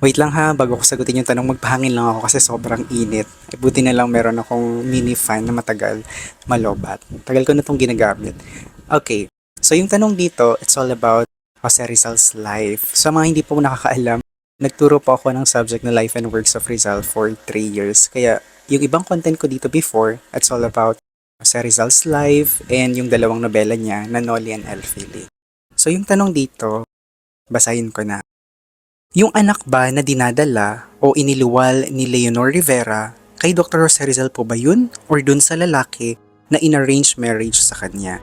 Wait lang ha, bago ko sagutin yung tanong, magpahangin lang ako kasi sobrang init. Buti na lang meron akong mini fan na matagal malobat. Tagal ko na itong ginagamit. Okay, so yung tanong dito, it's all about Jose Rizal's life. Sa mga hindi po nakakaalam, nagturo po ako ng subject na life and works of Rizal for 3 years. Kaya yung ibang content ko dito before, it's all about Jose Rizal's life and yung dalawang nobela niya na Noli and Elfili. So yung tanong dito, basahin ko na. Yung anak ba na dinadala o iniluwal ni Leonor Rivera, kay Dr. Jose Rizal po ba yun? Or dun sa lalaki na in-arranged marriage sa kanya?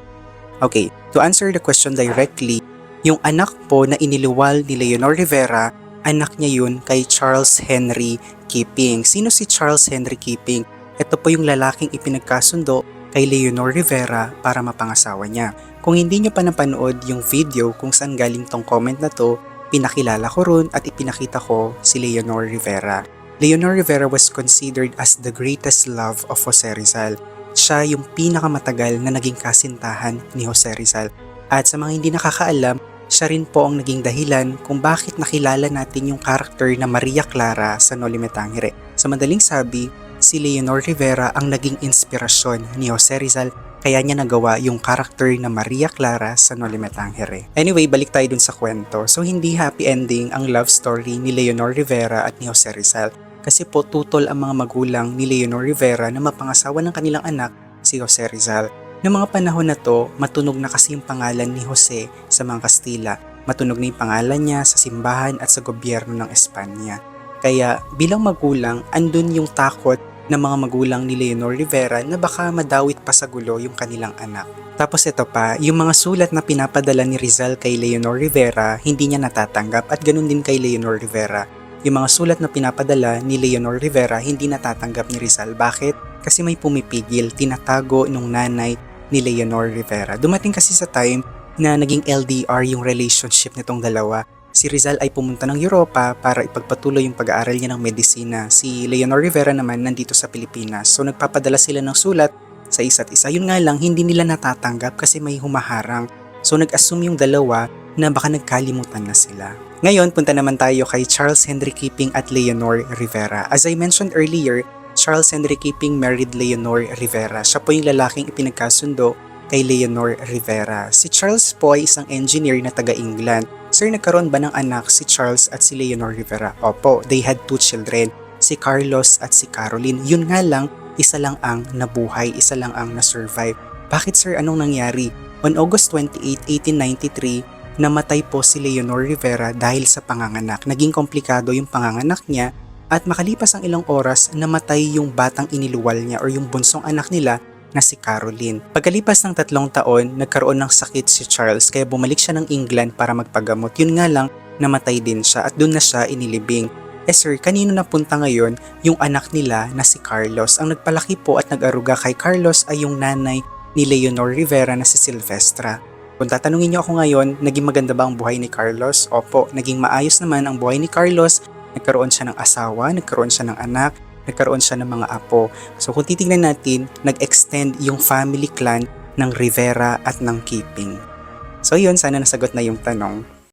Okay, to answer the question directly, yung anak po na iniluwal ni Leonor Rivera, anak niya yun kay Charles Henry Keeping. Sino si Charles Henry Keeping? Ito po yung lalaking ipinagkasundo kay Leonor Rivera para mapangasawa niya. Kung hindi nyo pa napanood yung video kung saan galing tong comment na to, pinakilala ko ron at ipinakita ko si Leonor Rivera. Leonor Rivera was considered as the greatest love of Jose Rizal. Siya yung pinakamatagal na naging kasintahan ni Jose Rizal. At sa mga hindi nakakaalam, siya rin po ang naging dahilan kung bakit nakilala natin yung karakter na Maria Clara sa Noli Me Tangere. Sa madaling sabi, si Leonor Rivera ang naging inspirasyon ni Jose Rizal, kaya niya nagawa yung karakter na Maria Clara sa Noli Me Tangere. Anyway, balik tayo dun sa kwento. So hindi happy ending ang love story ni Leonor Rivera at ni Jose Rizal. Kasi po tutol ang mga magulang ni Leonor Rivera na mapangasawa ng kanilang anak, si Jose Rizal. Noong mga panahon na to, matunog na kasi yung pangalan ni Jose sa mga Kastila. Matunog na yung pangalan niya sa simbahan at sa gobyerno ng Espanya. Kaya bilang magulang, andun yung takot ng mga magulang ni Leonor Rivera na baka madawit pa sa gulo yung kanilang anak. Tapos ito pa, yung mga sulat na pinapadala ni Rizal kay Leonor Rivera, hindi niya natatanggap at ganun din kay Leonor Rivera. Yung mga sulat na pinapadala ni Leonor Rivera, hindi natatanggap ni Rizal. Bakit? Kasi may pumipigil, tinatago nung nanay ni Leonor Rivera. Dumating kasi sa time na naging LDR yung relationship nitong dalawa. Si Rizal ay pumunta ng Europa para ipagpatuloy yung pag-aaral niya ng medisina. Si Leonor Rivera naman nandito sa Pilipinas. So nagpapadala sila ng sulat sa isa't isa. Yun nga lang, hindi nila natatanggap kasi may humaharang. So nag-assume yung dalawa na baka nagkalimutan na sila. Ngayon, punta naman tayo kay Charles Henry Keeping at Leonor Rivera. As I mentioned earlier, Charles Henry Keeping married Leonor Rivera. Siya po yung lalaking ipinagkasundo kay Leonor Rivera. Si Charles po ay isang engineer na taga-England. Sir, nagkaroon ba ng anak si Charles at si Leonor Rivera? Opo, they had 2 children, si Carlos at si Caroline. Yun nga lang, isa lang ang nabuhay, isa lang ang nasurvive. Bakit sir, anong nangyari? On August 28, 1893, namatay po si Leonor Rivera dahil sa panganganak. Naging komplikado yung panganganak niya at makalipas ang ilang oras, namatay yung batang iniluwal niya or yung bunsong anak nila na si Caroline. Pagkalipas ng 3 taon, nagkaroon ng sakit si Charles kaya bumalik siya ng England para magpagamot. Yun nga lang, namatay din siya at doon na siya inilibing. Sir, kanino napunta ngayon yung anak nila na si Carlos? Ang nagpalaki po at nag-aruga kay Carlos ay yung nanay ni Leonor Rivera na si Silvestra. Kung tatanungin niyo ako ngayon, naging maganda ba ang buhay ni Carlos? Opo, naging maayos naman ang buhay ni Carlos. Nagkaroon siya ng asawa, nagkaroon siya ng anak, nagkaroon siya ng mga apo. So kung titingnan natin, nag-extend yung family clan ng Rivera at ng Keeping. So yun, sana nasagot na yung tanong.